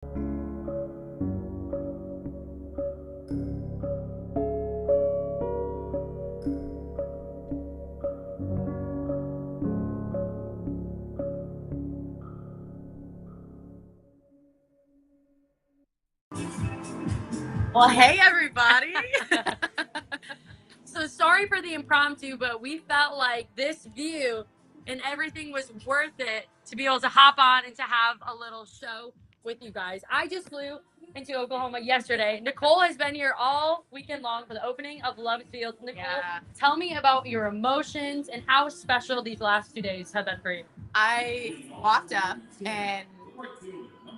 Well, hey, everybody. So sorry for the impromptu, but we felt like this view and everything was worth it to be able to hop on and to have a little show with you guys. I just flew into Oklahoma yesterday. Nicole has been here all weekend long for the opening of Love Field. Nicole, tell me about your emotions and how special these last 2 days have been for you. I walked up and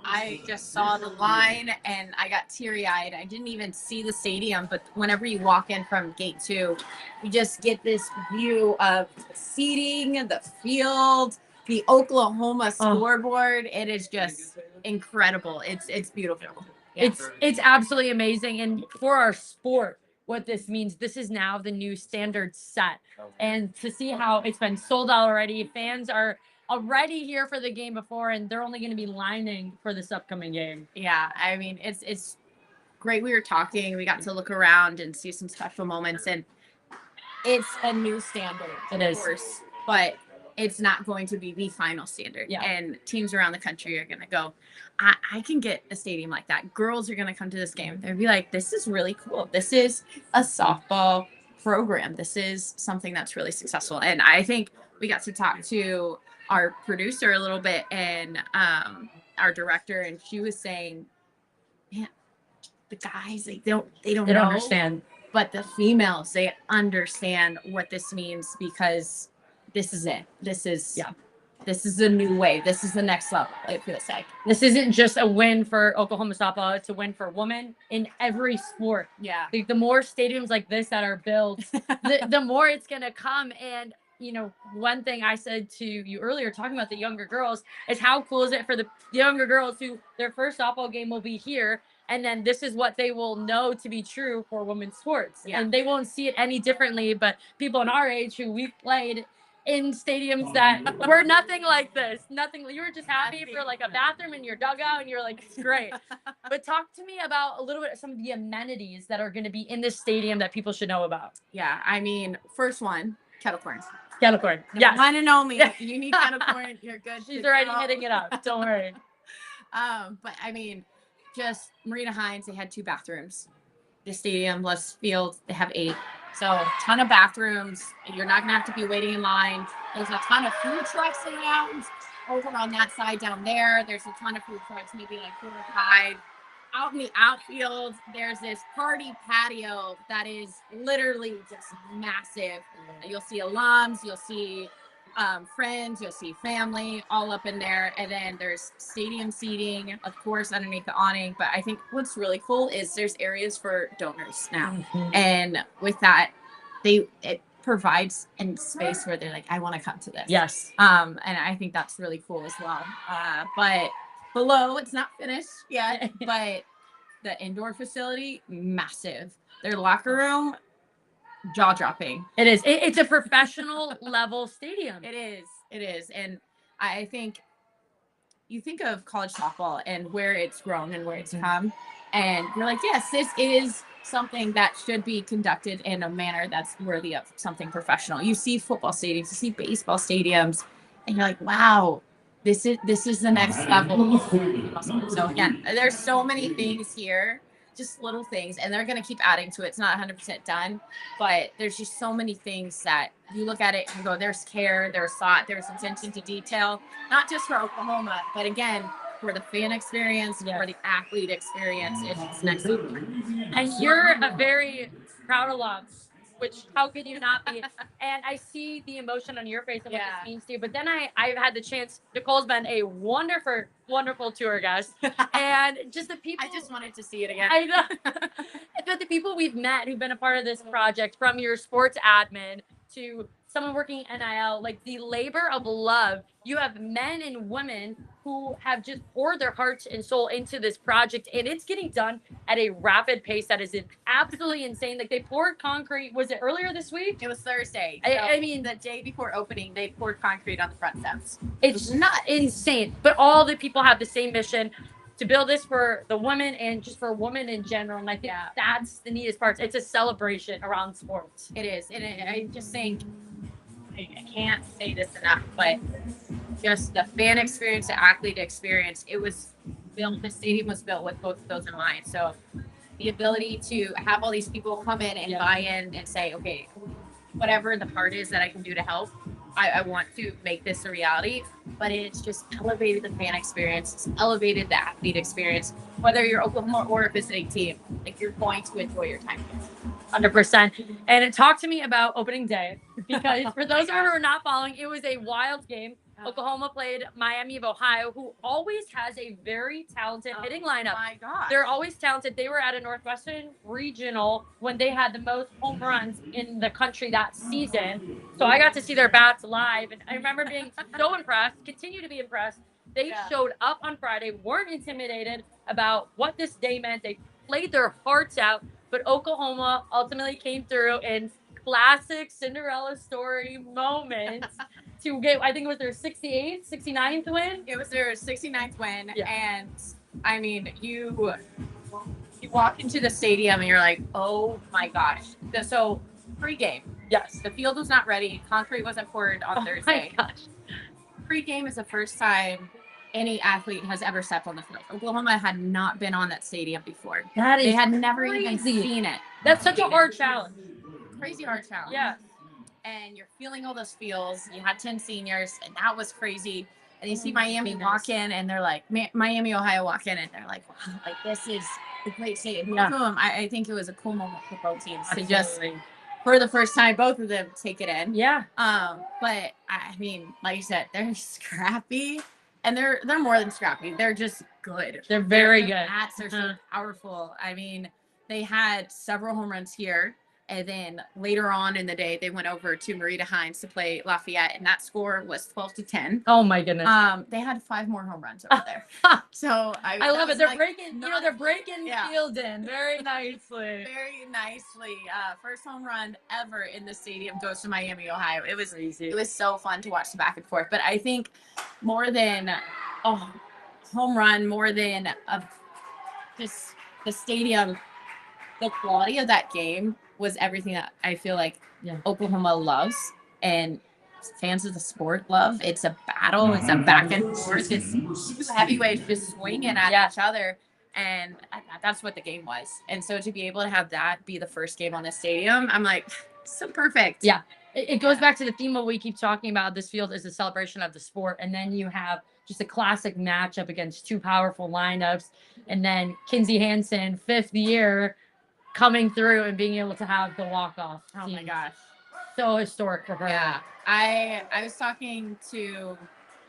I just saw the line and I got teary-eyed. I didn't even see the stadium, but whenever you walk in from gate 2, you just get this view of the seating, the field, the Oklahoma scoreboard. It is just incredible. It's beautiful. Yeah. It's absolutely amazing. And for our sport, what this means, this is now the new standard set. And to see how it's been sold out already, fans are already here for the game before, and they're only going to be lining for this upcoming game. Yeah, I mean, it's great. We were talking, we got to look around and see some special moments, and it's a new standard, It is. of course, but it's not going to be the final standard. Yeah. And teams around the country are going to go, I can get a stadium like that. Girls are going to come to this game. They'll be like, this is really cool. This is a softball program. This is something that's really successful. And I think we got to talk to our producer a little bit and our director, and she was saying, man, the guys, they don't know, understand. but the females, they understand what this means, because this is it. This is a new wave. This is the next level, it feels like. This isn't just a win for Oklahoma softball. It's a win for women in every sport. Yeah. Like, the more stadiums like this that are built, the more it's going to come. And, one thing I said to you earlier, talking about the younger girls, is how cool is it for the younger girls who their first softball game will be here. And then this is what they will know to be true for women's sports. Yeah. And they won't see it any differently. But people in our age who we've played in stadiums that were nothing like this. Nothing. You were just happy for like a bathroom in your dugout, and you're like, it's great. But talk to me about a little bit of some of the amenities that are going to be in this stadium that people should know about. Yeah, I mean, first one, kettle corn. Kettle corn. Yeah. One and only. You need kettle corn, you're good. She's already hitting it up. Don't worry. But I mean, just Marina Hines, they had 2 bathrooms. The stadium, Love Field, they have 8. So a ton of bathrooms. You're not gonna have to be waiting in line. There's a ton of food trucks around. Over on that side down there, there's a ton of food trucks, maybe like 4 or 5. Out in the outfield, there's this party patio that is literally just massive. You'll see alums, you'll see friends, you'll see family all up in there. And then there's stadium seating, of course, underneath the awning. But I think what's really cool is there's areas for donors now. Mm-hmm. And with that, it provides a space where they're like, I want to come to this. Yes. And I think that's really cool as well. But below, it's not finished yet, but the indoor facility, massive. Their locker room, jaw-dropping. It is. It's a professional level stadium. It is. And I think you think of college softball and where it's grown and where it's come, and you're like, yes, this is something that should be conducted in a manner that's worthy of something professional. You see football stadiums, you see baseball stadiums, and you're like, wow, this is the next level. So again, there's so many things here, just little things, and they're going to keep adding to it. It's not 100% done, but there's just so many things that you look at it and go, there's care, there's thought, there's attention to detail, not just for Oklahoma, but again, for the fan experience, for the athlete experience. It's next level. And you're a very proud alum, which how could you not be? And I see the emotion on your face and what this means to you. But then I've had the chance. Nicole's been a wonderful tour guest, and just the people. I just wanted to see it again. I know. But the people we've met who've been a part of this project, from your sports admin to someone working NIL, like the labor of love. You have men and women who have just poured their hearts and soul into this project, and it's getting done at a rapid pace that is absolutely insane. Like, they poured concrete. Was it earlier this week? It was Thursday. I mean, the day before opening, they poured concrete on the front steps. It's not insane, but all the people have the same mission. to build this for the women and just for women in general. And I think that's the neatest part. It's a celebration around sports. It is. And I just think, I can't say this enough, but just the fan experience, the athlete experience, it was built, the stadium was built with both of those in mind. So the ability to have all these people come in and buy in and say, okay, whatever the part is that I can do to help, I want to make this a reality. But it's just elevated the fan experience, it's elevated the athlete experience, whether you're Oklahoma or a visiting team, like you're going to enjoy your time here. 100%. And talk to me about opening day, because for those of you who are not following, it was a wild game. Oklahoma played Miami of Ohio, who always has a very talented hitting lineup. My God. They're always talented. They were at a Northwestern regional when they had the most home runs in the country that season. So I got to see their bats live, and I remember being so impressed, continue to be impressed. They showed up on Friday, weren't intimidated about what this day meant. They played their hearts out, but Oklahoma ultimately came through in classic Cinderella story moment to get, I think it was their 68th, 69th win. It was their 69th win. And I mean, you walk into the stadium and you're like, oh my gosh. So pre-game. Yes. The field was not ready. Concrete wasn't poured on Thursday. My gosh. Pre-game is the first time any athlete has ever stepped on the field. Oklahoma had not been on that stadium before. That is They had never crazy. even seen it. That's such a hard challenge. Crazy hard challenge. Yeah. And you're feeling all those feels. You had 10 seniors, and that was crazy. And you see Miami walk in, and they're like, Miami, Ohio walk in, and they're like, wow, like this is a great stadium. Yeah. I think it was a cool moment for both teams to just, for the first time, both of them take it in. Yeah. But I mean, like you said, they're scrappy, and they're more than scrappy. They're just good. They're very good. Their bats are so powerful. I mean, they had several home runs here. And then later on in the day, they went over to Marita Hines to play Lafayette, and that score was 12-10. Oh my goodness! They had 5 more home runs over there. So I love it. They're breaking, they're breaking field in very nicely. Very nicely. First home run ever in the stadium goes to Miami, Ohio. It was crazy. It was so fun to watch the back and forth. But I think more than home run, more than just the stadium, the quality of that game was everything that I feel like Oklahoma loves and fans of the sport love. It's a battle. It's a back and forth. It's two heavyweights just swinging at each other. And that's what the game was. And so to be able to have that be the first game on the stadium, I'm like, so perfect. Yeah. It goes back to the theme of what we keep talking about. This field is a celebration of the sport. And then you have just a classic matchup against two powerful lineups. And then Kinsey Hansen, 5th year, coming through and being able to have the walk-off. Oh my gosh. So historic for her. Yeah. I was talking to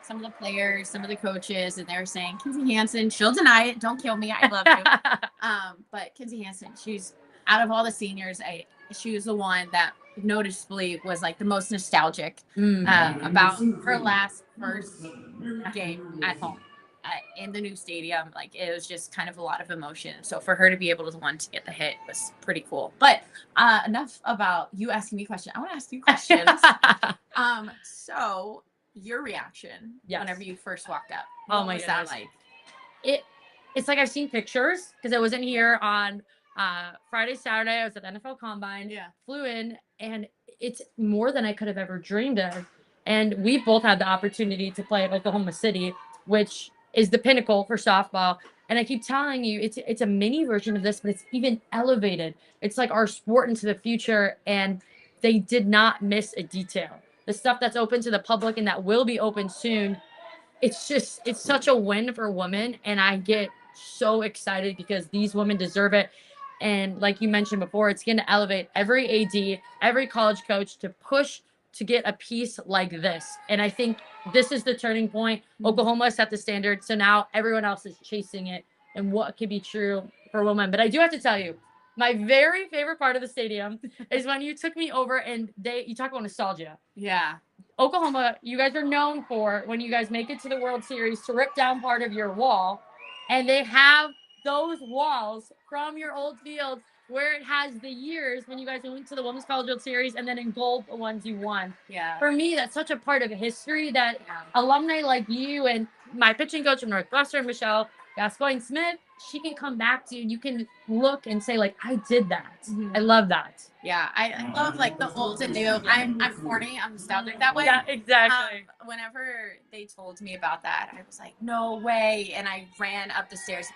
some of the players, some of the coaches, and they were saying, Kinsey Hansen, she'll deny it. Don't kill me. I love you. But Kinsey Hansen, she's out of all the seniors, she was the one that noticeably was like the most nostalgic about her first game at home. In the new stadium, like it was just kind of a lot of emotion. So for her to be able to get the hit was pretty cool. But enough about you asking me questions. I want to ask you questions. So your reaction whenever you first walked up. Oh my goodness. Like? It's like I've seen pictures because I wasn't here on Friday, Saturday. I was at the NFL Combine. Yeah. Flew in, and it's more than I could have ever dreamed of. And we both had the opportunity to play at Oklahoma City, which is the pinnacle for softball. And I keep telling you, it's a mini version of this, but it's even elevated. It's like our sport into the future, and they did not miss a detail. The stuff that's open to the public and that will be open soon, it's such a win for women, and I get so excited because these women deserve it. And like you mentioned before, it's going to elevate every AD, every college coach to push to get a piece like this. And I think this is the turning point. Oklahoma set the standard, so now everyone else is chasing it and what could be true for women. But I do have to tell you, my very favorite part of the stadium is when you took me over and you talk about nostalgia. Yeah. Oklahoma, you guys are known for, when you guys make it to the World Series, to rip down part of your wall. And they have those walls from your old field where it has the years when you guys went to the Women's College World Series and then in gold the ones you won. Yeah. For me, that's such a part of history that alumni like you and my pitching coach from Northwestern, Michelle, Gascoigne Smith, she can come back to you. You can look and say, like, I did that. Mhm. I love that. Yeah, I love like the old and new. I'm corny. I'm nostalgic that way. Yeah, exactly. Whenever they told me about that, I was like, no way. And I ran up the stairs.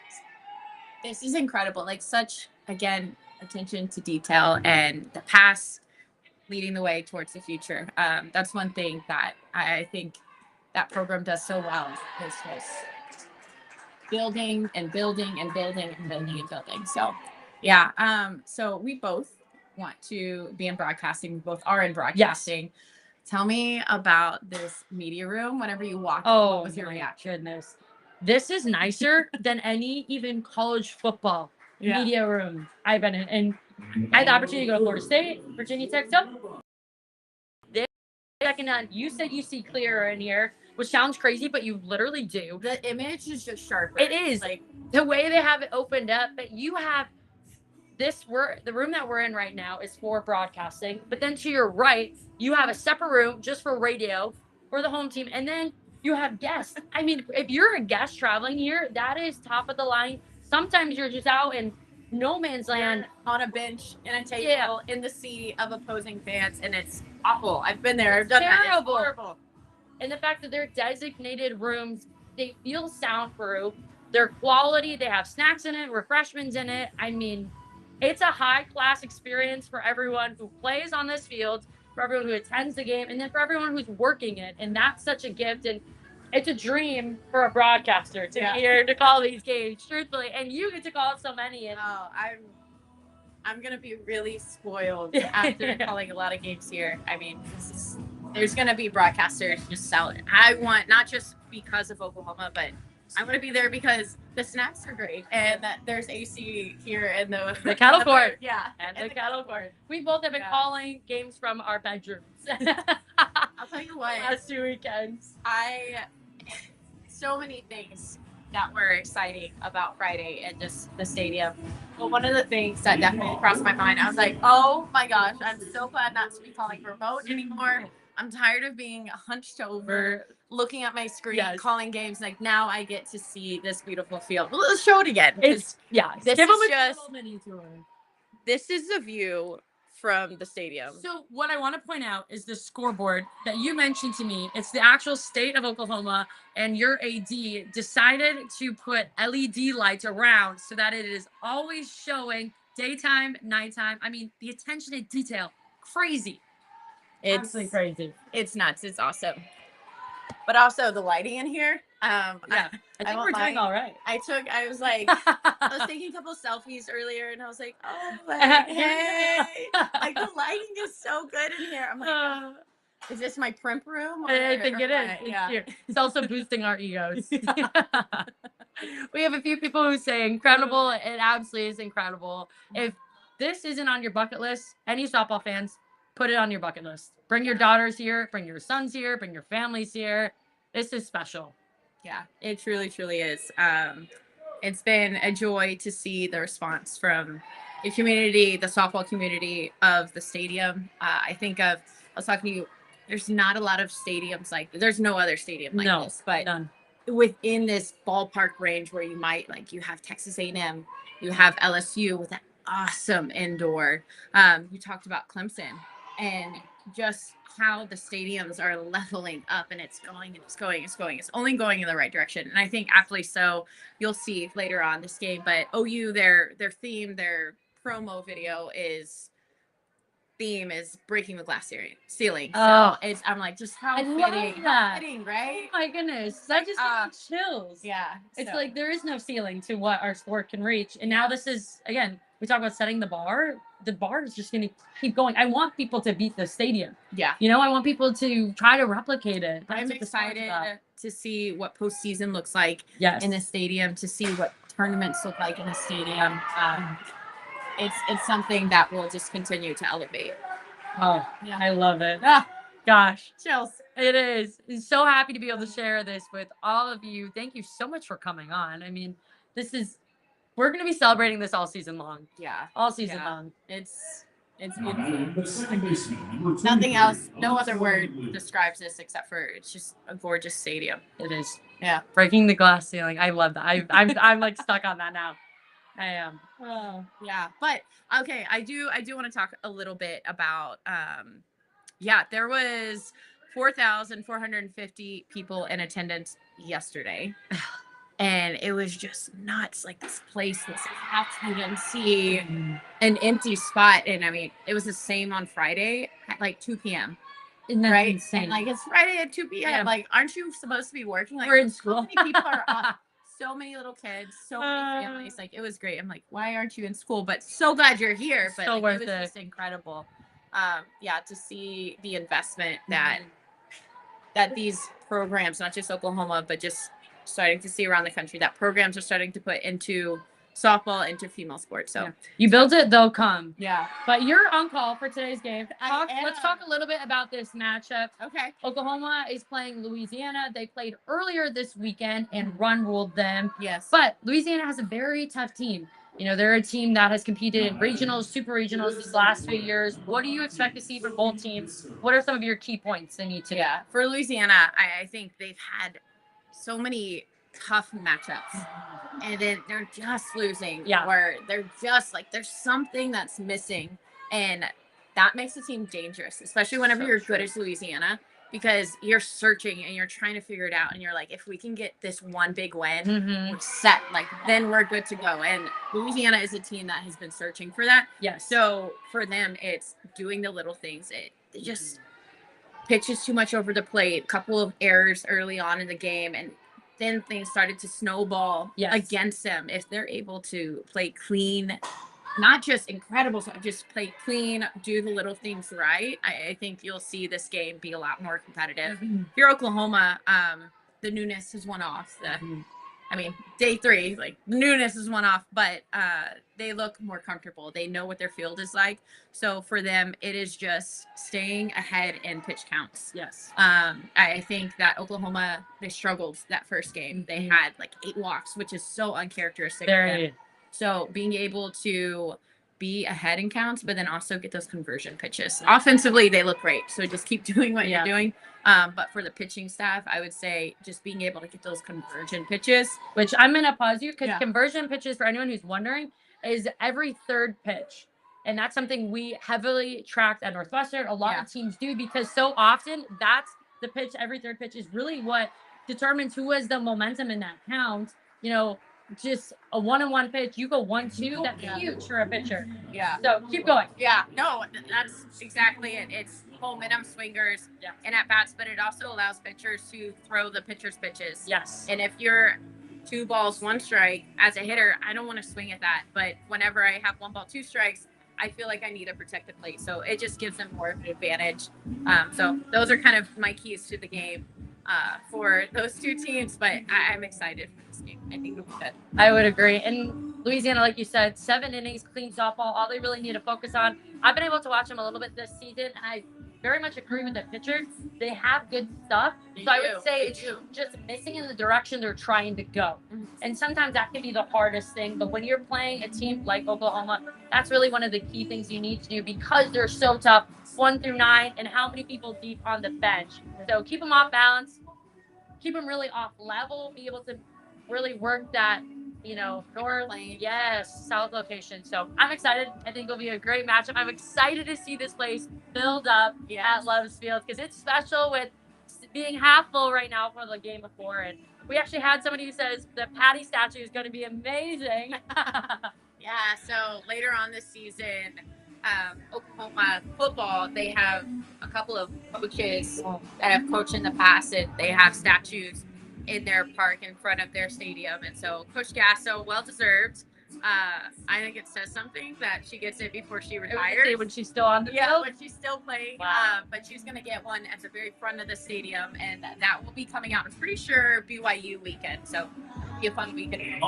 This is incredible. Like such, again, attention to detail and the past leading the way towards the future. That's one thing that I think that program does so well is just building and building and building and building and building. So yeah. So we both want to be in broadcasting. We both are in broadcasting. Tell me about this media room whenever you walk in. What was your reaction? Goodness. This is nicer than any even college football media room I've been in. And I had the opportunity to go to Florida State, Virginia Tech stuff. This second on, you said you see clearer in here, which sounds crazy, but you literally do. The image is just sharper. It is. Like the way they have it opened up, but you have the room that we're in right now is for broadcasting, but then to your right, you have a separate room just for radio for the home team, and then you have guests. I mean, if you're a guest traveling here, that is top of the line. Sometimes you're just out in no man's land on a bench in a table in the sea of opposing fans, and it's awful. I've been there. I've done that. It's horrible. And the fact that they're designated rooms, they feel soundproof. They're quality. They have snacks in it, refreshments in it. I mean, it's a high-class experience for everyone who plays on this field, for everyone who attends the game, and then for everyone who's working it. And that's such a gift. And it's a dream for a broadcaster to be here to call these games, truthfully. And you get to call so many. And I'm going to be really spoiled after calling a lot of games here. I mean, there's going to be broadcasters just selling. I want, not just because of Oklahoma, but I want to be there because the snacks are great and that there's AC here in the cattle court. Yeah. And the cattle court. We both have been calling games from our bedrooms. I'll tell you what. Last 2 weekends. So many things that were exciting about Friday and just the stadium. Well, one of the things that definitely crossed my mind, I was like, oh my gosh, I'm so glad not to be calling remote anymore. I'm tired of being hunched over, looking at my screen, calling games. Like now I get to see this beautiful field. Well, let's show it again. This is the view from the stadium. So what I want to point out is the scoreboard that you mentioned to me. It's the actual state of Oklahoma, and your AD decided to put LED lights around so that it is always showing daytime, nighttime. I mean, the attention to detail, crazy. It's absolutely crazy. It's nuts. It's awesome. But also the lighting in here. I think we're doing all right. I was taking a couple selfies earlier and I was like, oh, like, hey, like the lighting is so good in here. I'm like, is this my primp room? I think it is. It's also boosting our egos. We have a few people who say incredible. It absolutely is incredible. If this isn't on your bucket list, any softball fans, put it on your bucket list. Bring your daughters here, bring your sons here, bring your families here. This is special. Yeah, it truly, truly is. It's been a joy to see the response from the community, the softball community of the stadium. I was talking to you, there's not a lot of stadiums there's no other stadium like this, but none. Within this ballpark range where you have Texas A&M, you have LSU with an awesome indoor. You talked about Clemson and just how the stadiums are leveling up and it's only going in the right direction. And I think aptly so, you'll see later on this game, but OU, their theme, their promo video is breaking the glass ceiling. So I'm like, just how fitting, right? Oh my goodness. That just gives me chills. Yeah. It's like there is no ceiling to what our sport can reach. And now this is, again, we talk about setting the bar. The bar is just going to keep going. I want people to beat the stadium. Yeah. I want people to try to replicate it. I'm excited to see what postseason looks like in the stadium, to see what tournaments look like in the stadium. It's something that will just continue to elevate. Oh, yeah. I love it. Gosh. Chills. It is. I'm so happy to be able to share this with all of you. Thank you so much for coming on. I mean, we're going to be celebrating this all season long. Yeah. All season long. It's beautiful. Nothing else, no other word describes this except for it's just a gorgeous stadium. It is. Yeah. Breaking the glass ceiling. I love that. I'm like stuck on that now. I am. Oh, yeah. But okay, I do want to talk a little bit about yeah, there was 4,450 people in attendance yesterday. And it was just nuts. Like this place was half see an empty spot. And I mean, it was the same on Friday at like 2 p.m. Isn't that Right? insane? And like it's Friday at 2 p.m. Yeah. Like, aren't you supposed to be working? Like, We're in so school. many people are off. So many little kids, so many families. Like, it was great. I'm like, why aren't you in school? But so glad you're here. But So like, worth it was it. just incredible. Yeah, to see the investment that that these programs, not just Oklahoma, but just starting to see around the country, that programs are starting to put into softball, into female sports. So you build it, they'll come. yeah. But you're on call for today's game. I Let's talk a little bit about this matchup. Okay. Oklahoma is playing Louisiana. They played earlier this weekend and run ruled them. Yes. But Louisiana has a very tough team. You know, they're a team that has competed in regionals, super regionals these last few years. What do you expect to see from both teams? What are some of your key points they need to? Yeah, for Louisiana, I think they've had so many tough matchups, and then they're just losing. Yeah. Or they're just like there's something that's missing, and that makes the team dangerous, especially whenever you're good as Louisiana, because you're searching and you're trying to figure it out, and you're like, if we can get this one big win, we're set. Like then we're good to go. And Louisiana is a team that has been searching for that. Yes. So for them, it's doing the little things. They just pitches too much over the plate, a couple of errors early on in the game, and then things started to snowball against them. If they're able to play clean, not just incredible, just play clean, do the little things right, I think you'll see this game be a lot more competitive. If you're Oklahoma, the newness has won off. I mean, day 3, like the newness is one off, but they look more comfortable. They know what their field is like. So for them, it is just staying ahead in pitch counts. Yes. I think that Oklahoma, they struggled that first game. They had like 8 walks, which is so uncharacteristic of them. So being able to be ahead in counts, but then also get those conversion pitches. Offensively, they look great. So just keep doing what you're doing. But for the pitching staff, I would say just being able to get those conversion pitches. Which I'm going to pause you because conversion pitches, for anyone who's wondering, is every third pitch. And that's something we heavily tracked at Northwestern. A lot of teams do because so often that's the pitch, every third pitch is really what determines who has the momentum in that count. You know, just a 1-on-1 pitch, you go 1-2, that's huge for a pitcher. Yeah. So keep going. Yeah, no, that's exactly it. It's momentum swingers and at bats, but it also allows pitchers to throw the pitcher's pitches. Yes. And if you're 2 balls, 1 strike as a hitter, I don't want to swing at that. But whenever I have 1 ball, 2 strikes, I feel like I need to protect the plate. So it just gives them more of an advantage. So those are kind of my keys to the game for those 2 teams. But I'm excited for this game. I think it'll be good. I would agree. And Louisiana, like you said, 7 innings, clean softball, all they really need to focus on. I've been able to watch them a little bit this season. I very much agree with the pitcher. They have good stuff. I would say it's just missing in the direction they're trying to go. And sometimes that can be the hardest thing. But when you're playing a team like Oklahoma, that's really one of the key things you need to do because they're so tough, 1 through 9, and how many people deep on the bench. So keep them off balance, keep them really off level, be able to really work that, you know, north, south location. So I'm excited. I think it'll be a great matchup. I'm excited to see this place build up at Love's Field because it's special with being half full right now for the game before. And we actually had somebody who says the Patty statue is going to be amazing. Yeah, so later on this season, Oklahoma football, they have a couple of coaches that have coached in the past, and they have statues in their park in front of their stadium. And so Coach Gasso, well-deserved. I think it says something that she gets it before she retires. When she's still on the field? Yeah, when she's still playing. Wow. But she's going to get one at the very front of the stadium, and that will be coming out, I'm pretty sure, BYU weekend. So it'll be a fun weekend.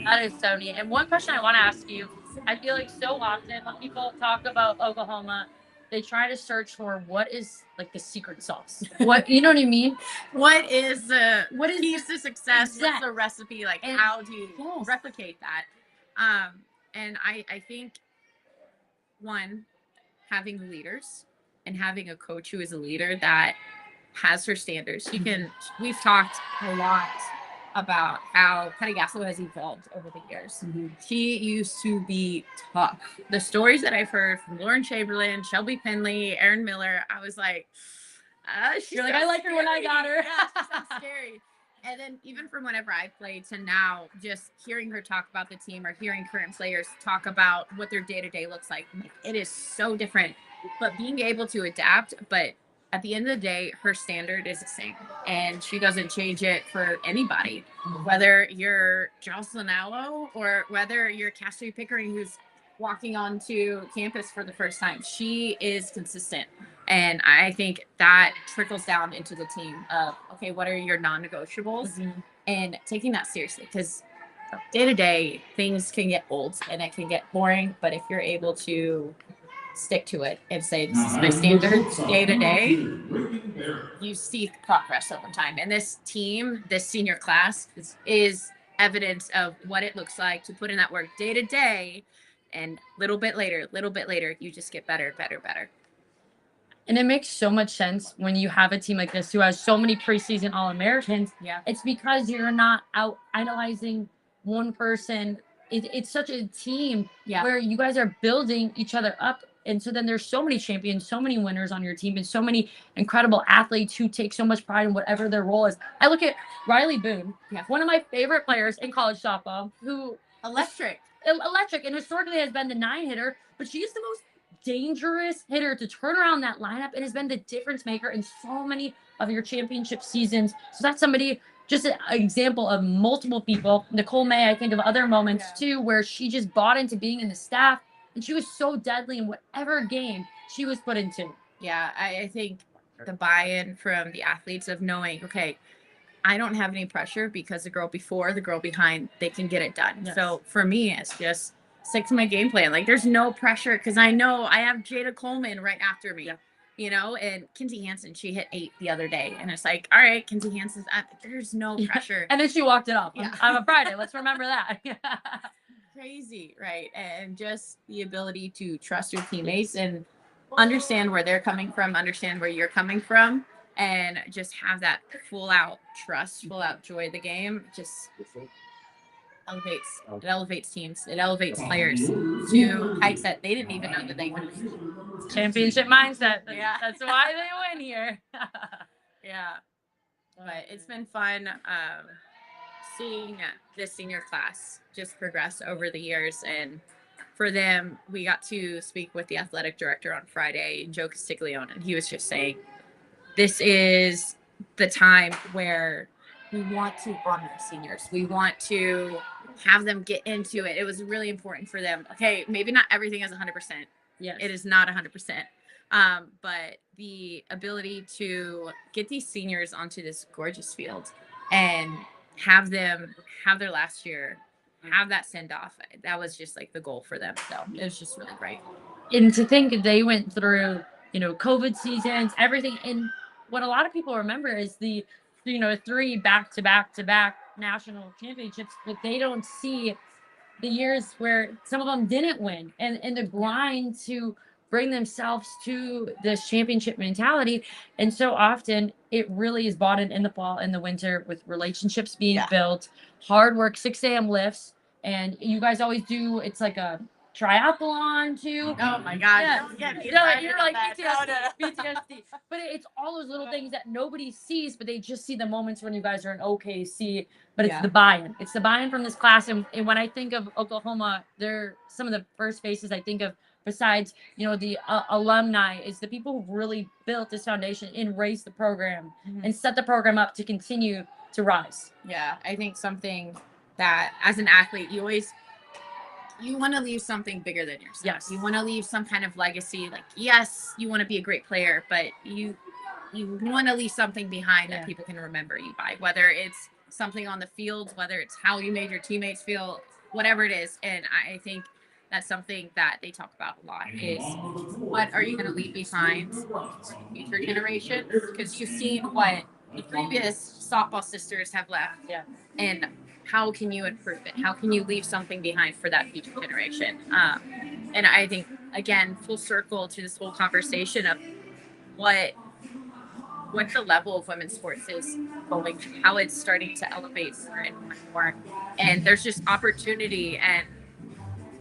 That is so neat. And one question I want to ask you, I feel like so often when people talk about Oklahoma, they try to search for what is like the secret sauce. What, you know what I mean? What is keys to success? What's the recipe? Like, how do you replicate that? And I think one, having leaders and having a coach who is a leader that has her standards. We've talked a lot about how Petty Gasso has evolved over the years. She used to be tough. The stories that I've heard from Lauren Chamberlain, Shelby Finley, Erin Miller, I was like, You're like, I like her when I got her. Yeah, she's so scary. And then even from whenever I played to now, just hearing her talk about the team or hearing current players talk about what their day-to-day looks like, it is so different. But being able to adapt, but at the end of the day, her standard is the same. And she doesn't change it for anybody. Whether you're Jocelyn Allo or whether you're Cassidy Pickering who's walking onto campus for the first time, she is consistent. And I think that trickles down into the team of, okay, what are your non-negotiables? And taking that seriously, because day to day things can get old and it can get boring. But if you're able to stick to it and say, this is my standards day to day, you see progress over time. And this team, this senior class is evidence of what it looks like to put in that work day to day. And little bit later, you just get better. And it makes so much sense when you have a team like this who has so many preseason All-Americans. Yeah. It's because you're not out idolizing one person. It's such a team where you guys are building each other up. And so then there's so many champions, so many winners on your team, and so many incredible athletes who take so much pride in whatever their role is. I look at Riley Boone, one of my favorite players in college softball, who electric, and historically has been the 9 hitter, but she's the most dangerous hitter to turn around that lineup and has been the difference maker in so many of your championship seasons. So that's somebody, just an example of multiple people. Nicole May, I think of other moments too, where she just bought into being in the staff, and she was so deadly in whatever game she was put into. Yeah, I think the buy-in from the athletes of knowing, okay, I don't have any pressure because the girl before, the girl behind, they can get it done. Yes. So for me, it's just stick to my game plan. Like, there's no pressure because I know I have Jada Coleman right after me, you know, and Kinsey Hansen, she hit 8 the other day. And it's like, all right, Kinsey Hansen's up. There's no pressure. And then she walked it off. I'm a Friday. Let's remember that. Crazy, right? And just the ability to trust your teammates and understand where they're coming from, understand where you're coming from, and just have that full out trust, full out joy of the game. Just elevates teams, it elevates players to heights that they didn't even know that they could. Championship mindset. That's why they win here. But it's been fun seeing this senior class just progress over the years. And for them, we got to speak with the athletic director on Friday, Joe Castiglione, and he was just saying, this is the time where we want to honor seniors. We want to have them get into it. It was really important for them. Okay, maybe not everything is 100%. Yes. It is not 100%. But the ability to get these seniors onto this gorgeous field and have them have their last year, have that send off, that was just like the goal for them. So it was just really great. And to think they went through, COVID seasons, everything. And what a lot of people remember is the, 3 back-to-back national championships, but they don't see the years where some of them didn't win and the grind to bring themselves to this championship mentality. And so often it really is bought in the fall and the winter with relationships being built, hard work, 6 a.m. lifts. And you guys always do, it's like a triathlon too. Oh my God. You're like PTSD. But it's all those little things that nobody sees, but they just see the moments when you guys are in OKC. But it's the buy-in. It's the buy-in from this class. And when I think of Oklahoma, they're some of the first faces I think of, besides, the alumni, is the people who really built this foundation and raised the program and set the program up to continue to rise. Yeah, I think something that as an athlete, you want to leave something bigger than yourself. Yes. You want to leave some kind of legacy. Like, yes, you want to be a great player, but you want to leave something behind that people can remember you by, whether it's something on the field, whether it's how you made your teammates feel, whatever it is. And I think that's something that they talk about a lot, is what are you going to leave behind future generations? Because you've seen what the previous softball sisters have left. Yeah. And how can you improve it? How can you leave something behind for that future generation? And I think again, full circle to this whole conversation of what the level of women's sports is going, how it's starting to elevate more and more and more. And there's just opportunity. And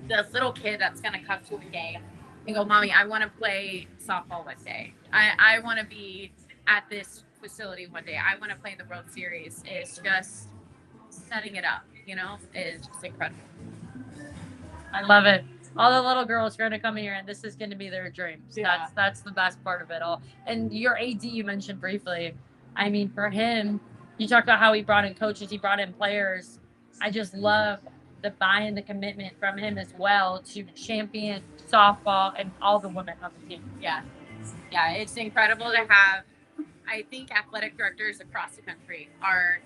the little kid that's going to come to a game and go, Mommy, I want to play softball one day. I want to be at this facility one day. I want to play in the World Series. It's just setting it up, is just incredible. I love it. All the little girls are going to come here, and this is going to be their dreams. Yeah. That's the best part of it all. And your AD you mentioned briefly. I mean, for him, you talked about how he brought in coaches, he brought in players. I just love the buy-in, the commitment from him as well to champion softball and all the women on the team. Yeah. Yeah, it's incredible to have, I think, athletic directors across the country are,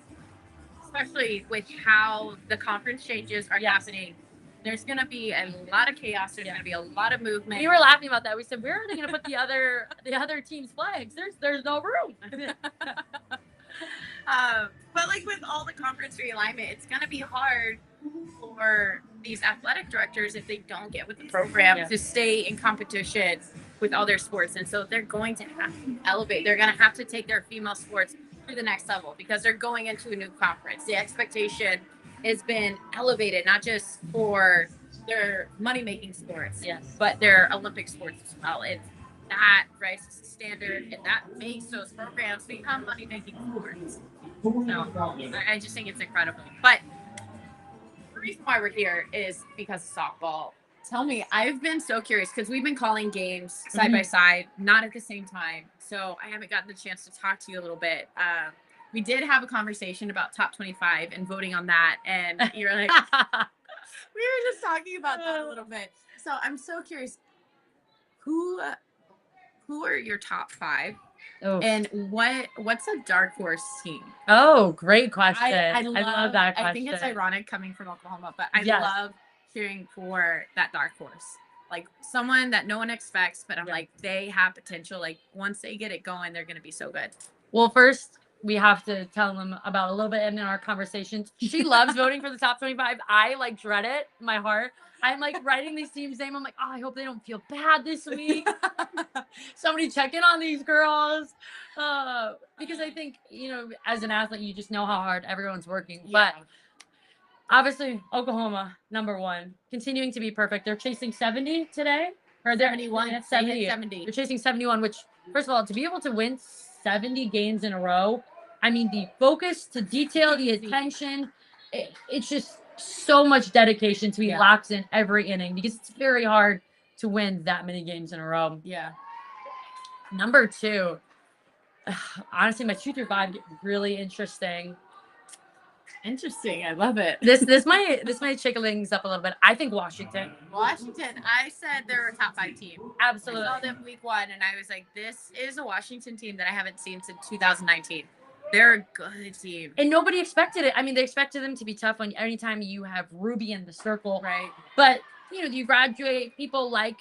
especially with how the conference changes are happening, there's going to be a lot of chaos. There's going to be a lot of movement. We were laughing about that. We said, where are they going to put the other team's flags? There's no room. But like with all the conference realignment, it's going to be hard for these athletic directors, if they don't get with the program, to stay in competition with all their sports. And so they're going to have to elevate. They're going to have to take their female sports to the next level because they're going into a new conference. The expectation has been elevated, not just for their money-making sports, but their Olympic sports as well. And that raises the standard, and that makes those programs become money-making sports. So I just think it's incredible. But the reason why we're here is because of softball. Tell me, I've been so curious because we've been calling games side by side, not at the same time. So I haven't gotten the chance to talk to you a little bit. We did have a conversation about top 25 and voting on that. And you're like, we were just talking about that a little bit. So I'm so curious, who are your top 5? Oh. And what's a dark horse team? Oh, great question. I love that question. I think it's ironic coming from Oklahoma, but I love cheering for that dark horse. Like someone that no one expects, but I'm like, they have potential. Like once they get it going, they're going to be so good. Well, first we have to tell them about a little bit in our conversations. She loves voting for the top 25. I like dread it in my heart. I'm like writing these teams' name. I'm like, oh, I hope they don't feel bad this week. Somebody check in on these girls. Because I think, as an athlete, you just know how hard everyone's working. Yeah. But obviously, Oklahoma, number 1, continuing to be perfect. They're chasing 70 today. Or they're 71. 70. 70. They're chasing 71, which, first of all, to be able to win 70 games in a row, I mean, the focus to detail, the attention, it's just so much dedication to be locked in every inning because it's very hard to win that many games in a row. Yeah. Number 2, honestly, my 2 through 5 get really interesting. Interesting. I love it. This might shake things up a little bit. I think Washington. I said they're a top 5 team. Absolutely. I saw them week 1, and I was like, this is a Washington team that I haven't seen since 2019. They're a good team. And nobody expected it. I mean, they expected them to be tough on anytime you have Ruby in the circle. Right. But, you graduate people like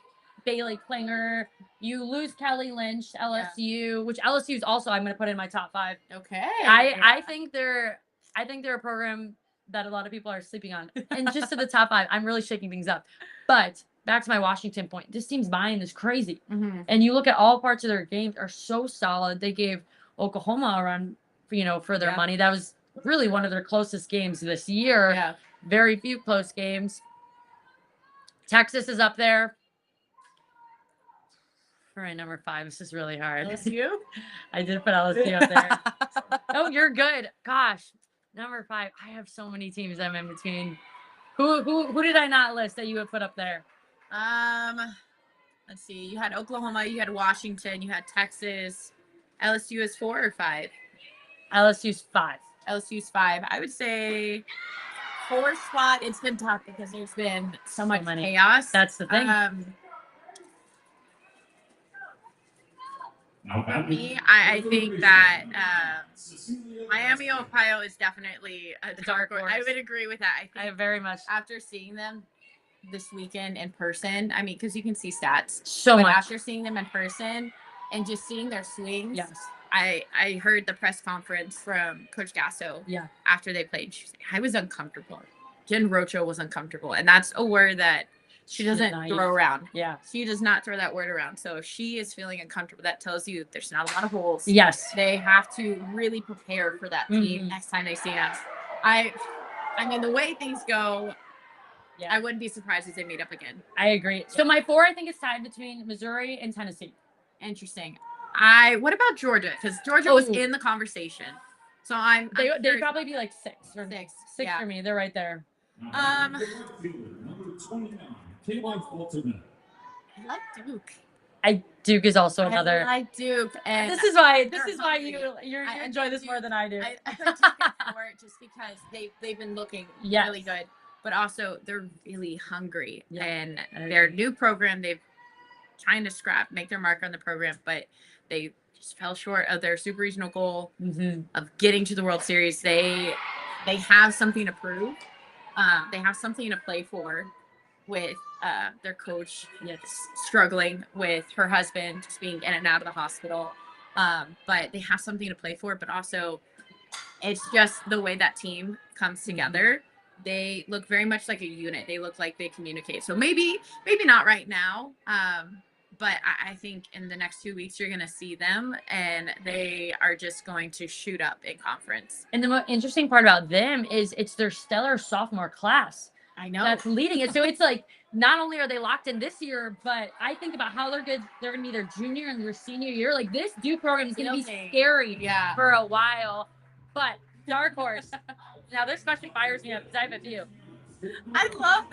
Bailey Klinger. You lose Kelly Lynch, LSU, which LSU is also, I'm going to put in my top 5. Okay. I think they're a program that a lot of people are sleeping on. And just to the top 5, I'm really shaking things up. But back to my Washington point, this team's buy-in is crazy. Mm-hmm. And you look at all parts of their games are so solid. They gave Oklahoma a run, for their money. That was really one of their closest games this year. Yeah. Very few close games. Texas is up there. All right, number 5. This is really hard. LSU? I did put LSU up there. Oh, you're good. Gosh. Number 5. I have so many teams I'm in between. Who did I not list that you would put up there? Let's see. You had Oklahoma, you had Washington, you had Texas. LSU is 4 or 5? LSU's 5. LSU's 5. I would say 4 spot. It's been tough because there's been so much chaos. That's the thing. For me, I think that Miami, Ohio is definitely a dark horse. I would agree with that. I very much. After seeing them this weekend in person, I mean, because you can see stats. So much. After seeing them in person and just seeing their swings, I heard the press conference from Coach Gasso after they played. She was like, I was uncomfortable. Jen Rocho was uncomfortable. And that's a word that She doesn't naive. throw around. Yeah. She does not throw that word around. So if she is feeling uncomfortable, that tells you there's not a lot of holes. Yes. They have to really prepare for that team next time they see us. I mean, the way things go, I wouldn't be surprised if they meet up again. I agree. So my 4, I think, is tied between Missouri and Tennessee. Interesting. What about Georgia? Because Georgia was in the conversation. So they'd probably be like 6 or 6 for me. They're right there. Number 29, I like Duke. Duke is also another. I like Duke, and this is why you enjoy this more than I do. I put Duke in 4 just because they've been looking really good, but also they're really hungry, and their new program they've trying to make their mark on the program, but they just fell short of their super regional goal of getting to the World Series. They have something to prove. They have something to play for with their coach struggling with her husband just being in and out of the hospital. But they have something to play for, but also it's just the way that team comes together. They look very much like a unit. They look like they communicate. So maybe not right now. But I think in the next 2 weeks, you're going to see them, and they are just going to shoot up in conference. And the most interesting part about them is it's their stellar sophomore class. I know. That's leading it. So it's like, not only are they locked in this year, but I think about how they're going to be their junior and their senior year. Like, this Duke program is going to be scary for a while. But dark horse. Now, this question fires me up because I have a few. I love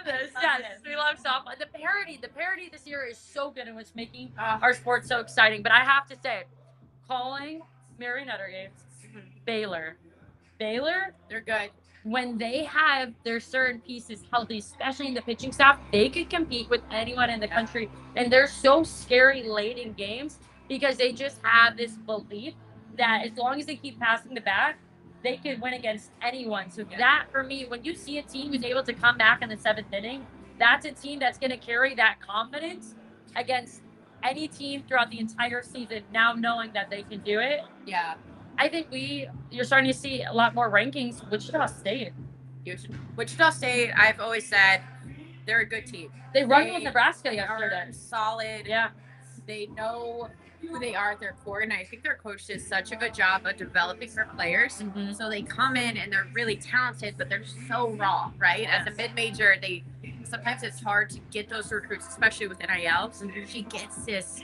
this. Yes, we love softball. The parody this year is so good and what's making our sport so exciting. But I have to say, calling Mary Nutter games, Baylor, they're good. When they have their certain pieces healthy, especially in the pitching staff, they could compete with anyone in the country. And they're so scary late in games because they just have this belief that as long as they keep passing the bat, they could win against anyone. So that, for me, when you see a team who's able to come back in the 7th inning, that's a team that's going to carry that confidence against any team throughout the entire season, now knowing that they can do it. Yeah. I think you're starting to see a lot more rankings. Wichita State, I've always said, they're a good team. They run with Nebraska yesterday. Solid. Yeah. They know who they are at their core, and I think their coach does such a good job of developing their players. So they come in and they're really talented, but they're so raw, right? As a mid-major, sometimes it's hard to get those recruits, especially with NILs. She gets this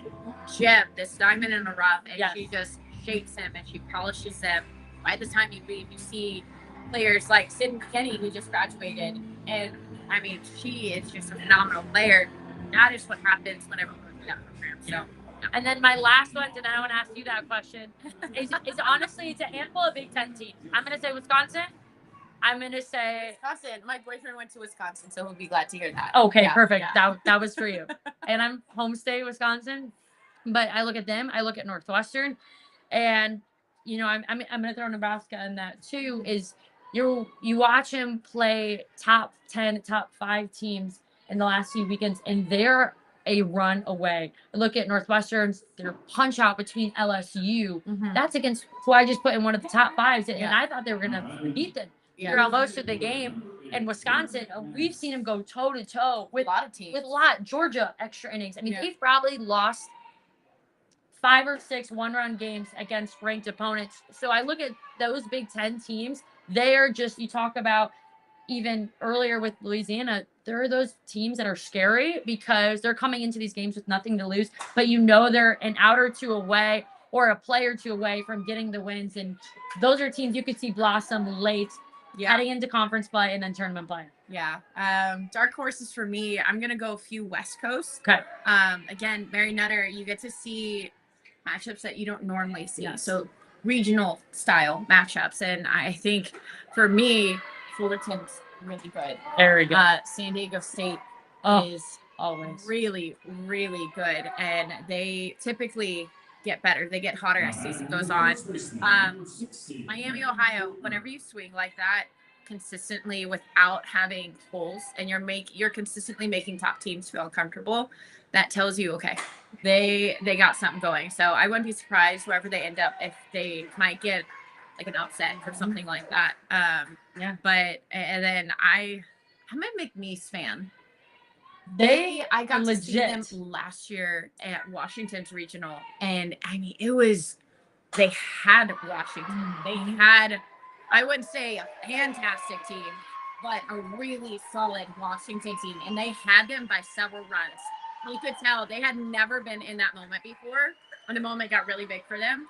gem, this diamond in the rough, and she just shapes them and she polishes them. By the time you leave, you see players like Syd McKinney, who just graduated, and I mean, she is just a phenomenal player. That is what happens whenever we go through that program. So. And then my last one, and I want to ask you that question, is honestly, it's a handful of Big Ten teams. I'm going to say Wisconsin. I'm going to say... Wisconsin. My boyfriend went to Wisconsin, so he'll be glad to hear that. Okay, perfect. Yeah. That was for you. And I'm home state, Wisconsin. But I look at them. I look at Northwestern. And, you know, I'm going to throw Nebraska in that, too, is you watch him play top 10, top 5 teams in the last few weekends, and they're a run away. Look at Northwestern's, their punch out between LSU. That's against who I just put in one of the top 5s, and I thought they were going to beat them throughout most of the game. And Wisconsin, we've seen them go toe to toe with a lot of teams. With Georgia extra innings. I mean, they've probably lost 5 or 6 one-run games against ranked opponents. So I look at those Big Ten teams. They're just, you talk about even earlier with Louisiana, there are those teams that are scary because they're coming into these games with nothing to lose, but you know they're an out or 2 away or a play or 2 away from getting the wins. And those are teams you could see blossom late, heading into conference play and then tournament play. Yeah. Dark horses for me, I'm going to go a few West Coast. Okay. Again, Mary Nutter, you get to see matchups that you don't normally see. So regional style matchups. And I think for me, Fullerton's really good. Very good. San Diego State is always really, really good. And they typically get better. They get hotter as season goes on. Miami, Ohio, whenever you swing like that consistently without having holes and you're consistently making top teams feel uncomfortable, that tells you, okay, they got something going. So I wouldn't be surprised wherever they end up if they might get like an upset or something like that. But and then I'm a McNeese fan. I got to see them legit. last year at Washington's regional, and I mean, they had Washington. They had, I wouldn't say a fantastic team, but a really solid Washington team, and they had them by several runs. You could tell they had never been in that moment before when the moment got really big for them.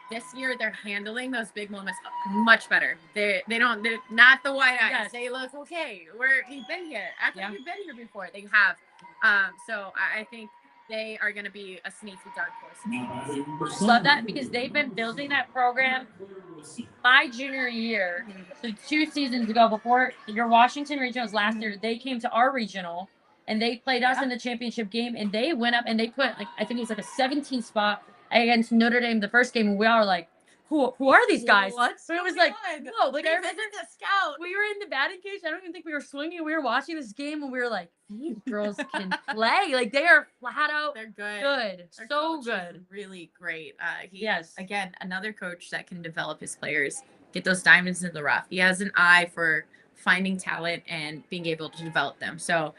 This year, they're handling those big moments much better. They're not the white eyes. Yes. They look okay. We've been here. After Yeah. we've been here before, they have. So I think they are going to be a sneaky dark horse. Love that because they've been building that program my junior year. So 2 seasons ago, before your Washington regionals last year, they came to our regional and they played us in the championship game, and they went up and they put like, I think it was like a 17 spot against Notre Dame the first game, and we all were like, who are these guys? What's So it was going like, on? whoa, like I They've remember been the scout. we were in the batting cage. I don't even think we were swinging. We were watching this game and we were like, these girls can play. Like they are flat out They're good. good. Their So coach is good. really great. Yes. Again, another coach that can develop his players, get those diamonds in the rough. He has an eye for finding talent and being able to develop them. So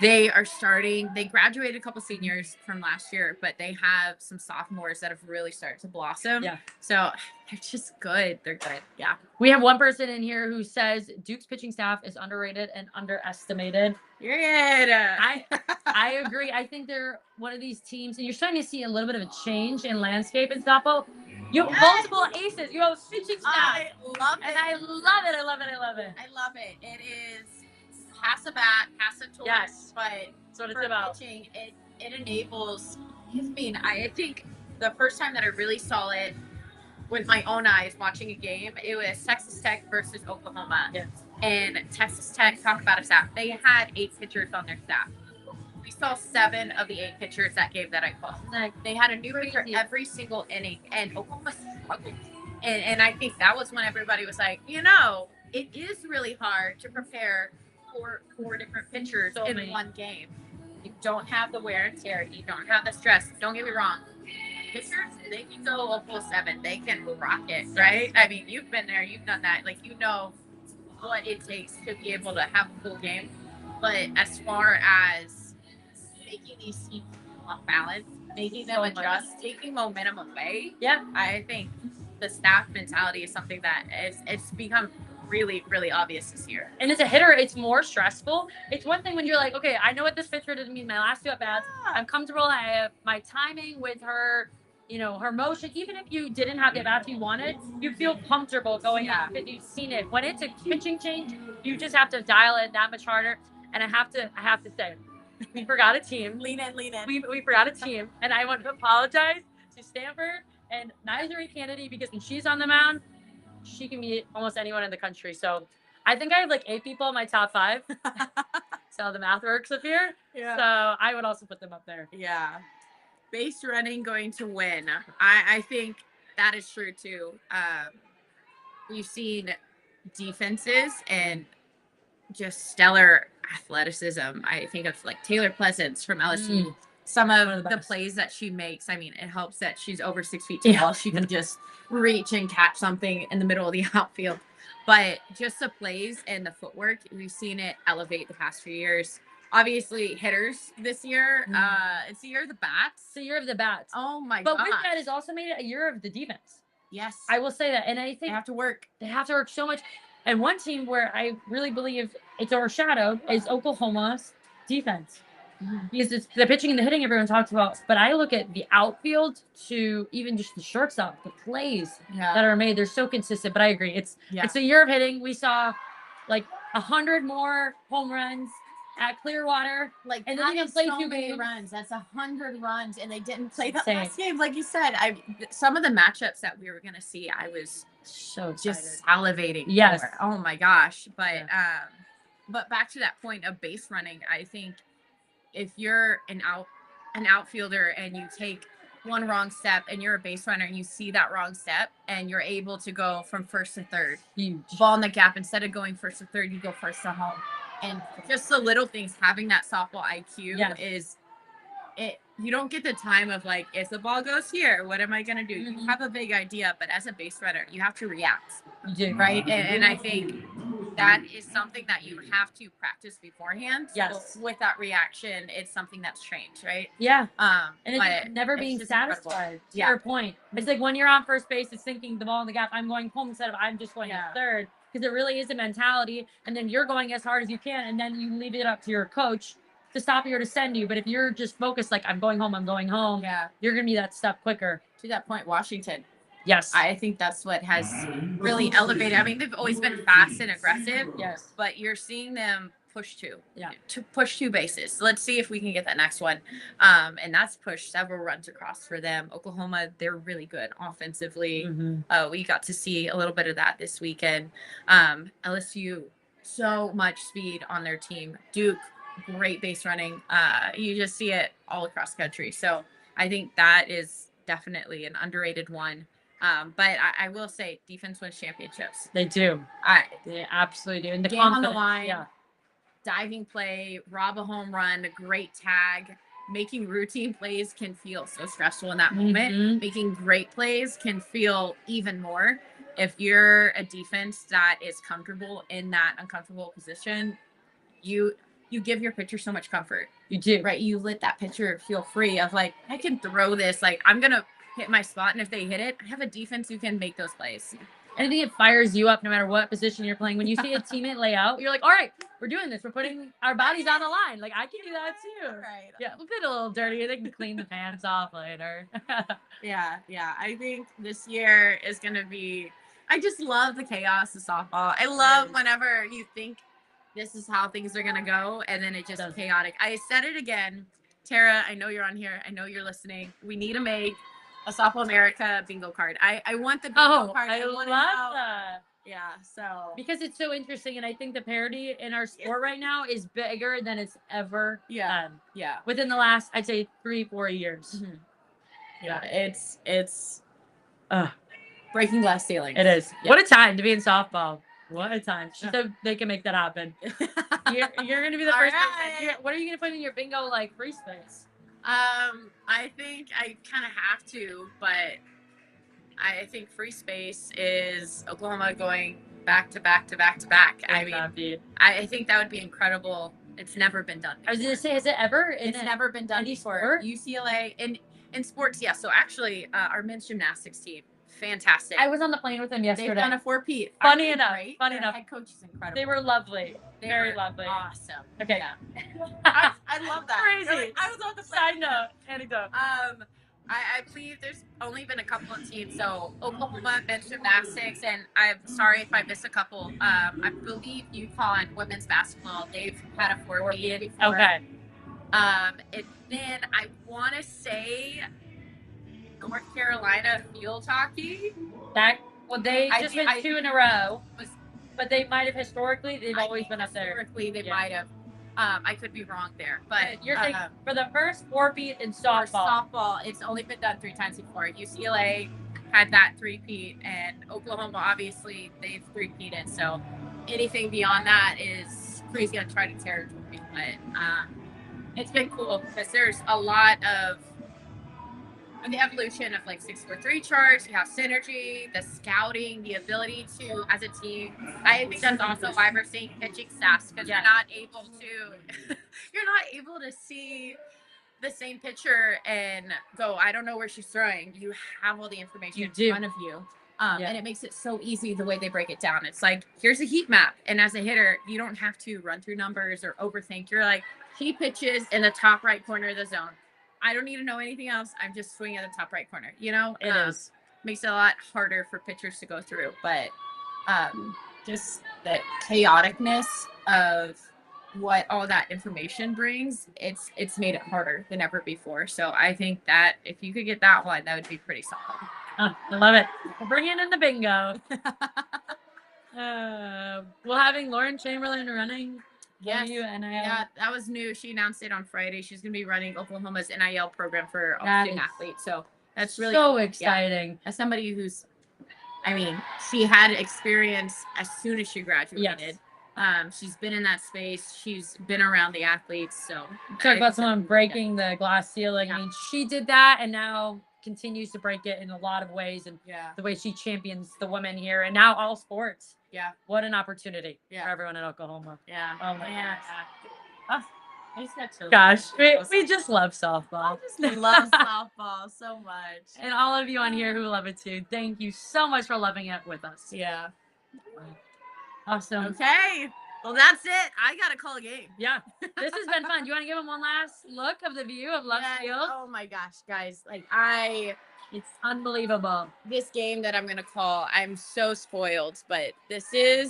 they are starting. They graduated a couple seniors from last year, but they have some sophomores that have really started to blossom. Yeah. So they're just good. They're good. Yeah. We have one person in here who says Duke's pitching staff is underrated and underestimated. You're it. I agree. I think they're one of these teams, and you're starting to see a little bit of a change in landscape in softball. You have multiple aces. You have a pitching staff. I love it. And I love it. I love it. I love it. I love it. It is pass a bat, pass a torch, Yes. but That's what it's for about. pitching, it enables. I mean, I think the first time that I really saw it with my own eyes watching a game, it was Texas Tech versus Oklahoma. Yes. And Texas Tech, talk about a staff. They had 8 pitchers on their staff. We saw 7 of the 8 pitchers that game that I called. They had a new pitcher every single inning, and Oklahoma struggled. And I think that was when everybody was like, it is really hard to prepare for 4 different pitchers in one game. You don't have the wear and tear. You don't have the stress. Don't get me wrong. Pitchers, they can go a full 7. They can rock it, right? I mean, you've been there. You've done that. Like, what it takes to be able to have a full game. But as far as making these teams off balance, making them adjust, taking momentum away, I think the staff mentality is something that it's become really, really obvious this year. And as a hitter, it's more stressful. It's one thing when you're like, okay, I know what this pitcher did to me my last 2 at-bats. I'm comfortable. I have my timing with her, her motion. Even if you didn't have the at-bats you wanted, you feel comfortable going out because you've seen it. When it's a pitching change, you just have to dial it that much harder. And I have to say, we forgot a team. Lean in. We forgot a team. And I want to apologize to Stanford and Nizari Kennedy because when she's on the mound, she can beat almost anyone in the country. So I think I have like 8 people in my top 5. So the math works up here. Yeah. So I would also put them up there. Yeah. Base running going to win. I think that is true too. We've seen defenses and just stellar athleticism. I think of like Taylor Pleasance from LSU. Some of the plays that she makes, I mean, it helps that she's over 6 feet tall. Yeah. She can just reach and catch something in the middle of the outfield. But just the plays and the footwork, we've seen it elevate the past few years. Obviously, hitters this year, it's the year of the bats. It's the year of the bats. Oh, my God. God. But with that, it's also made it a year of the defense. Yes. I will say that. And I think they have to work. They have to work so much. And one team where I really believe it's overshadowed is Oklahoma's defense. Because it's the pitching and the hitting everyone talks about. But I look at the outfield to even just the shortstop, the plays that are made. They're so consistent. But I agree. It's a year of hitting. We saw like 100 more home runs at Clearwater. And then they play 2 many runs. That's 100 runs. And they didn't play the last game. Like you said, some of the matchups that we were going to see, I was so excited. Just salivating. Yes. For. Oh, my gosh. But back to that point of base running, I think if you're an outfielder and you take one wrong step and you're a base runner and you see that wrong step and you're able to go from first to third, huge ball in the gap, instead of going first to third, you go first to home. And just the little things, having that softball IQ is it. You don't get the time of like, if the ball goes here, what am I going to do? You have a big idea, but as a base runner, you have to react. You do. Right. And I think that is something that you have to practice beforehand. Yes. So with that reaction, it's something that's trained, right? Yeah. But And it's never it's being just incredible. satisfied. To Yeah. your point. It's like when you're on first base, it's thinking the ball in the gap, I'm going home instead of I'm just going to third. Because it really is a mentality. And then you're going as hard as you can. And then you leave it up to your coach to stop you or to send you. But if you're just focused, like I'm going home, you're going to be that step quicker. To that point, Washington. Yes. I think that's what has really elevated. I mean, they've always been fast and aggressive. Yes. But you're seeing them push Yeah. to push 2 bases. Let's see if we can get that next one. And that's pushed several runs across for them. Oklahoma, they're really good offensively. We got to see a little bit of that this weekend. LSU, so much speed on their team. Duke, great base running. You just see it all across country. So I think that is definitely an underrated one. But I will say defense wins championships. They do. They absolutely do. And the game on the line, yeah. diving play, rob a home run, a great tag. Making routine plays can feel so stressful in that moment. Making great plays can feel even more. If you're a defense that is comfortable in that uncomfortable position, you give your pitcher so much comfort. You do. Right? You let that pitcher feel free of like, I can throw this. Like, I'm going to hit my spot. And if they hit it, I have a defense who can make those plays. And I think it fires you up no matter what position you're playing. When you see a teammate lay out, you're like, all right, we're doing this. We're putting our bodies on the line. Like, I can do that too. Right. Yeah, we'll get a little dirty. They can clean the pants off later. Yeah. I think this year is going to be, I just love the chaos of softball. I love whenever you think this is how things are going to go, and then it's just chaotic. I said it again. Tara, I know you're on here. I know you're listening. We need to make a Softball America bingo card. I want the bingo card. I love that. Yeah, so. Because it's so interesting, and I think the parity in our sport right now is bigger than it's ever been. Yeah. Within the last, I'd say, 3-4 years. Yeah, it's breaking glass ceilings. It is. Yeah. What a time to be in softball. What a time. She said they can make that happen. You're going to be the first person. What are you going to put in your bingo, like, free space? I think I kind of have to, but I think free space is Oklahoma going back to back to back to back. I mean, I think that would be incredible. It's never been done before. I was going to say, has it ever? It's never been done before. UCLA in sports, yeah. So actually, our men's gymnastics team, fantastic. I was on the plane with them yesterday. They've done a 4-peat. Funny enough. Head coach is incredible. They were lovely. Very lovely. Awesome. Okay. Yeah. I love that. Crazy. I was on the side note. Anecdote. I believe there's only been a couple of teams. So Oklahoma men's gymnastics, and I'm sorry if I missed a couple. I believe UConn women's basketball. They've had a 4-peat before. Okay. And then I want to say North Carolina field hockey. They just went 2 in a row. But they might have historically. They've always been up there. Historically, they might have. I could be wrong there, but you're saying for the first 4-peat in softball. It's only been done 3 times before. UCLA had that 3-peat, and Oklahoma obviously they've 3-peated. So anything beyond that is Cree's gonna try to territory. But it's been cool because there's a lot of the evolution of like 6-4-3 charts. You have synergy, the scouting, the ability to, as a team. I think that's also why we're seeing pitching stats, because you're not able to see the same pitcher and go, I don't know where she's throwing. You have all the information in front of you. And it makes it so easy the way they break it down. It's like, here's a heat map. And as a hitter, you don't have to run through numbers or overthink. You're like, he pitches in the top right corner of the zone. I don't need to know anything else. I'm just swinging at the top right corner. You know, it is makes it a lot harder for pitchers to go through. But just the chaoticness of what all that information brings, it's made it harder than ever before. So I think that if you could get that one, that would be pretty solid. I love it. We'll bring it in the bingo. Well, having Lauren Chamberlain running. Yes. NIL. Yeah, that was new. She announced it on Friday. She's going to be running Oklahoma's NIL program for all student athletes. So that's really so exciting. Yeah. As somebody who's, I mean, she had experience as soon as she graduated. Yes. She's been in that space. She's been around the athletes. So talk about someone breaking the glass ceiling. I mean, she did that, and now continues to break it in a lot of ways, and Yeah. the way she champions the women here, and now all sports. Yeah. What an opportunity Yeah. for everyone in Oklahoma. Yeah. Oh my Yeah. goodness. I just got chills. Gosh, we just love softball. I just love softball so much. And all of you on here who love it too, thank you so much for loving it with us. Yeah. Awesome. Okay. Well, that's it. I got to call a game. Yeah. This has been fun. Do you want to give them one last look of the view of Love Yes. Field? Oh my gosh, guys. Like It's unbelievable. this game that I'm going to call, I'm so spoiled, but this is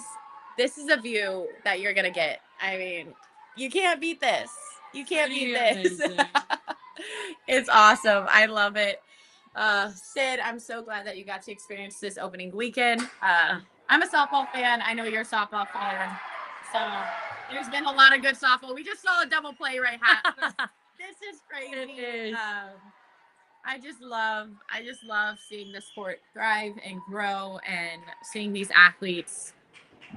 a view that you're going to get. I mean, you can't beat this. You can't beat this. It's awesome. I love it. Syd, I'm so glad that you got to experience this opening weekend. I'm a softball fan. I know you're a softball fan. So there's been a lot of good softball. We just saw a double play right now. This is crazy. It is. I just love seeing the sport thrive and grow, and seeing these athletes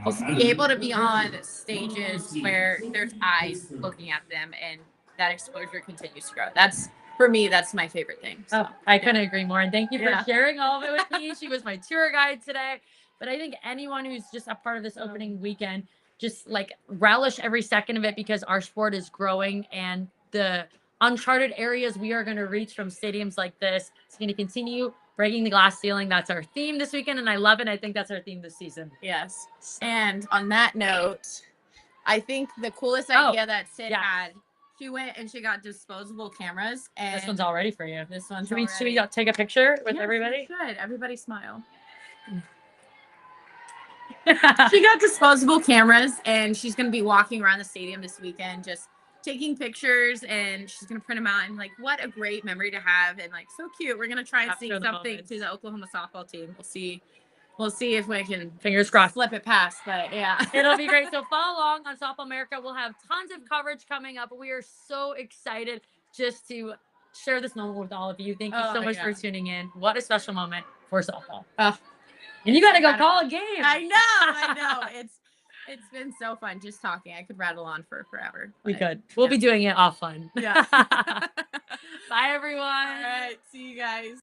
just be able to be on stages where there's eyes looking at them, and that exposure continues to grow. That's, for me, that's my favorite thing. So, I couldn't agree more. And thank you for Yeah. sharing all of it with me. She was my tour guide today. But I think anyone who's just a part of this opening weekend, just like relish every second of it, because our sport is growing, and the uncharted areas we are going to reach from stadiums like this is going to continue breaking the glass ceiling. That's our theme this weekend, and I love it. I think that's our theme this season. Yes. And on that note, I think the coolest idea that Syd had, she went and she got disposable cameras. And this one's all ready for you. This one's should we take a picture with everybody? Good. Everybody smile. She got disposable cameras, and she's going to be walking around the stadium this weekend just taking pictures, and she's going to print them out, and like, what a great memory to have, and like, so cute. We're going to try and sing something to the Oklahoma softball team. We'll see if we can, fingers crossed, flip it past, but yeah. It'll be great. So follow along on Softball America. We'll have tons of coverage coming up. We are so excited just to share this moment with all of you. Thank you so much for tuning in. What a special moment for softball. And you got to go call a game. I know. It's been so fun just talking. I could rattle on for forever. We could. We'll be doing it offline. Yeah. Bye, everyone. All right. See you guys.